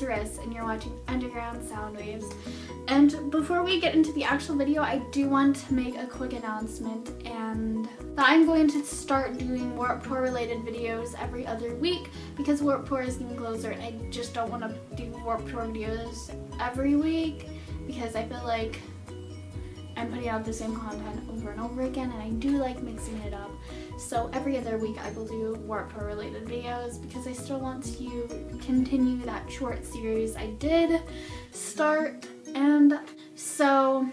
Riss, and you're watching Underground Soundwaves. And before we get into the actual video, I do want to make a quick announcement, and that I'm going to start doing Warped Tour related videos every other week because Warped Tour is getting closer, and I just don't want to do Warped Tour videos every week because I feel like I'm putting out the same content over and over again, and I do like mixing it up. So every other week I will do Warped Tour related videos because I still want to continue that short series I did start. And so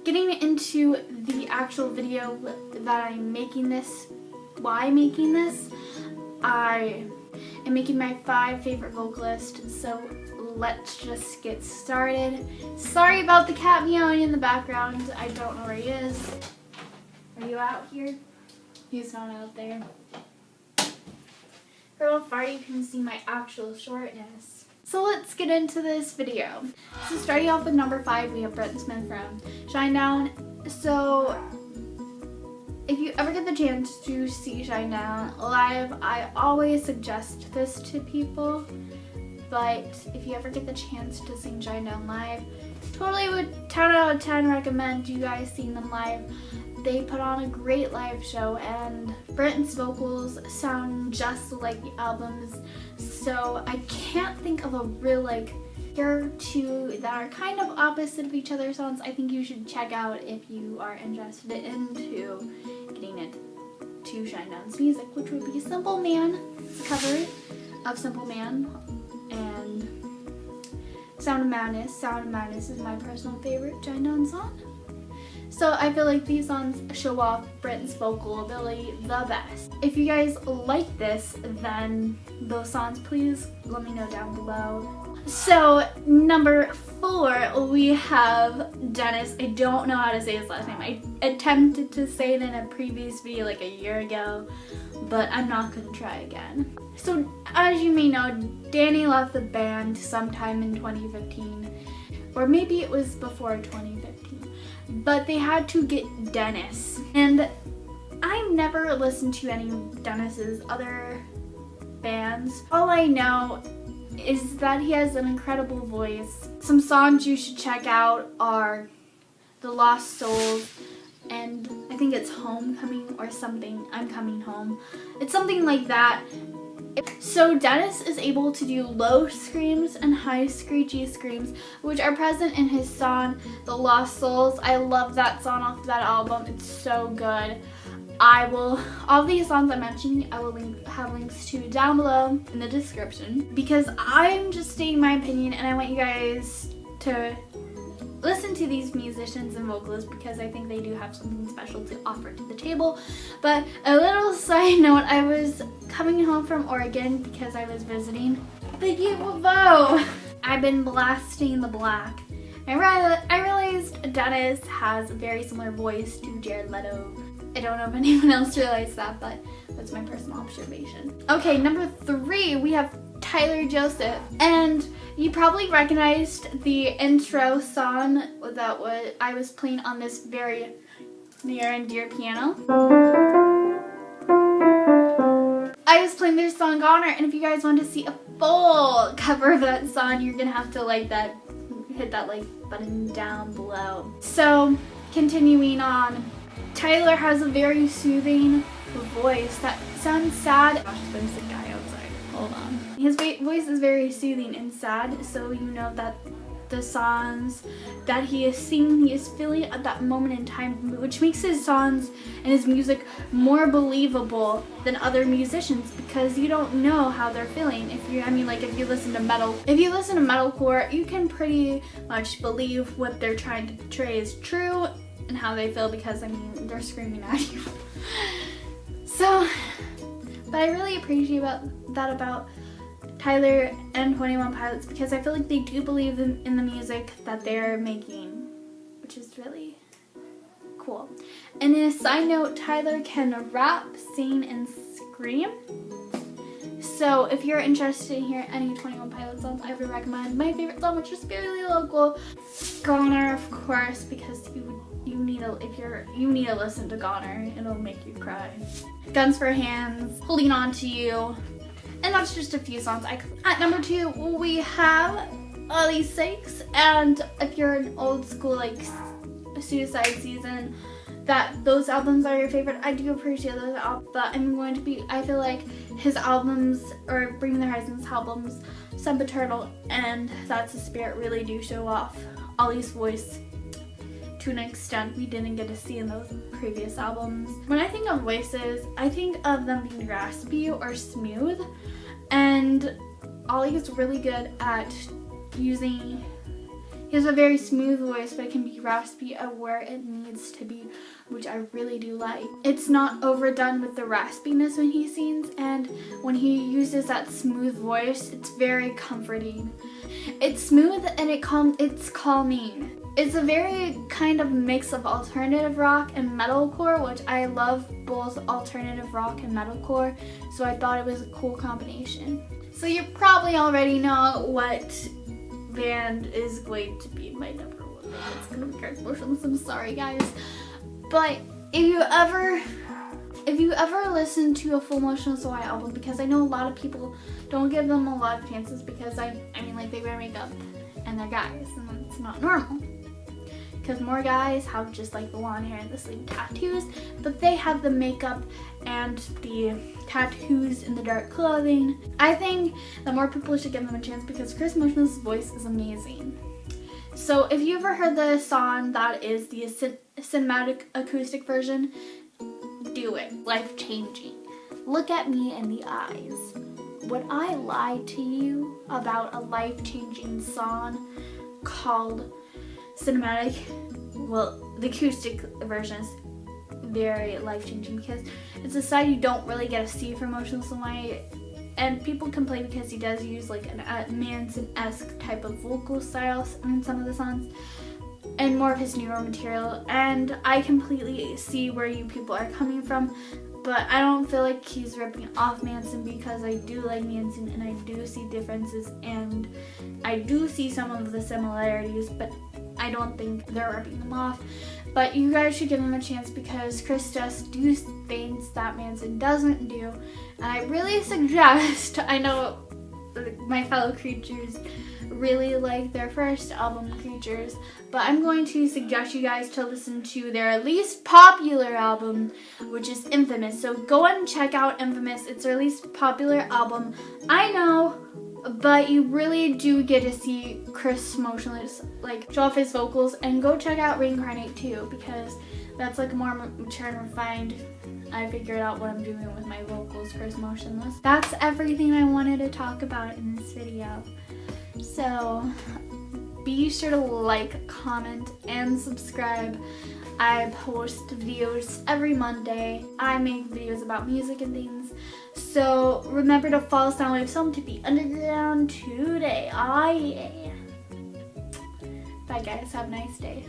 getting into the actual video that I'm making this, why I'm making this, I am making my 5 favorite vocalists. So let's just get started. Sorry about the cat meowing in the background. I don't know where he is. Are you out here? He's not out there. How far you can see my actual shortness. So let's get into this video. So starting off with number 5, we have Brenton Smith from Shinedown. So if you ever get the chance to see Shinedown live, I always suggest this to people. But if you ever get the chance to sing Shinedown live, totally would 10 out of 10 recommend you guys seeing them live. They put on a great live show, and Brenton's vocals sound just like the albums. So I can't think of a real pair two that are kind of opposite of each other songs I think you should check out if you are interested into getting into Shinedown's music, which would be Simple Man. It's a cover of Simple Man. And Sound of Madness. Sound of Madness is my personal favorite Shinedown song. So I feel like these songs show off Brenton's vocal ability the best. If you guys like this, then those songs, please let me know down below. So number 4, we have Dennis. I don't know how to say his last name. I attempted to say it in a previous video like a year ago, but I'm not going to try again. So as you may know, Danny left the band sometime in 2015, or maybe it was before 2015, but they had to get Dennis. And I never listened to any of Dennis's other bands. All I know is that he has an incredible voice. Some songs you should check out are The Lost Souls, and I think it's Homecoming or something. I'm Coming Home. It's something like that. So Dennis is able to do low screams and high screechy screams, which are present in his song The Lost Souls. I love that song off that album. It's so good. All these songs I'm mentioning, I will have links to down below in the description, because I'm just stating my opinion and I want you guys to listen to these musicians and vocalists because I think they do have something special to offer to the table. But a little side note, I was coming home from Oregon because I was visiting the UFO. I've been blasting the Black. I realized Dennis has a very similar voice to Jared Leto. I don't know if anyone else realized that, but that's my personal observation. Okay, number 3, we have Tyler Joseph, and you probably recognized the intro song that I was playing on this very near and dear piano. I was playing their song Goner, and if you guys want to see a full cover of that song, you're gonna have to hit that like button down below. So continuing on, Tyler has a very soothing voice that sounds sad. Gosh, there's a guy outside. Hold on. His voice is very soothing and sad, so you know that the songs that he is singing, he is feeling at that moment in time, which makes his songs and his music more believable than other musicians because you don't know how they're feeling. If you listen to metalcore, you can pretty much believe what they're trying to portray is true and how they feel because they're screaming at you. So, but I really appreciate that about Tyler and 21 Pilots because I feel like they do believe in the music that they're making, which is really cool. And in a side note, Tyler can rap, sing, and scream. So if you're interested in hearing any 21 Pilots songs, I would recommend my favorite song, which is fairly local, Goner, of course, because you need to listen to Goner. It'll make you cry. Guns for Hands, Holding On to You, And that's just a few songs. At number 2, we have All These Sakes. And if you're an old school, like, Suicide Season, that those albums are your favorite, I do appreciate those albums. But I feel like his albums, or Bring Me the Horizon's albums, Sempiternal and That's the Spirit, really do show off Ollie's voice to an extent we didn't get to see in those previous albums. When I think of voices, I think of them being raspy or smooth, and Ollie is really good at using, he has a very smooth voice, but it can be raspy at where it needs to be, which I really do like. It's not overdone with the raspiness when he sings, and when he uses that smooth voice, it's very comforting. It's smooth and it's calming. It's a very kind of mix of alternative rock and metalcore, which I love both alternative rock and metalcore, so I thought it was a cool combination. So you probably already know what band is going to be my number 1 band. It's gonna be Garth Motionless. I'm sorry, guys, but if you ever listen to a full Motionless In White album, because I know a lot of people don't give them a lot of chances, because I mean, like, they wear makeup and they're guys, and it's not normal. Because more guys have just like the long hair and the sleeve tattoos, but they have the makeup and the tattoos and the dark clothing. I think that more people should give them a chance, because Chris Motionless' voice is amazing. So if you ever heard the song that is the Sinematic acoustic version, do it. Life-changing. Look at me in the eyes. Would I lie to you about a life-changing song called Sinematic? Well, the acoustic version is very life-changing, because it's a side you don't really get to see from Motionless In White, and people complain because he does use like a Manson-esque type of vocal styles in some of the songs, and more of his newer material, and I completely see where you people are coming from, but I don't feel like he's ripping off Manson, because I do like Manson and I do see differences and I do see some of the similarities, but I don't think they're ripping them off. But you guys should give him a chance, because Chris does do things that Manson doesn't do, and I really suggest, I know my fellow creatures really like their first album, Creatures, but I'm going to suggest you guys to listen to their least popular album, which is Infamous. So go and check out Infamous. It's their least popular album, I know, but you really do get to see Chris Motionless like show off his vocals, and go check out Reincarnate too, because that's like more mature and refined. I figured out what I'm doing with my vocals, Chris Motionless. That's everything I wanted to talk about in this video. So be sure to like, comment, and subscribe. I post videos every Monday. I make videos about music and things. So remember to follow Soundwaves home to be underground today. Oh yeah. Bye guys, have a nice day.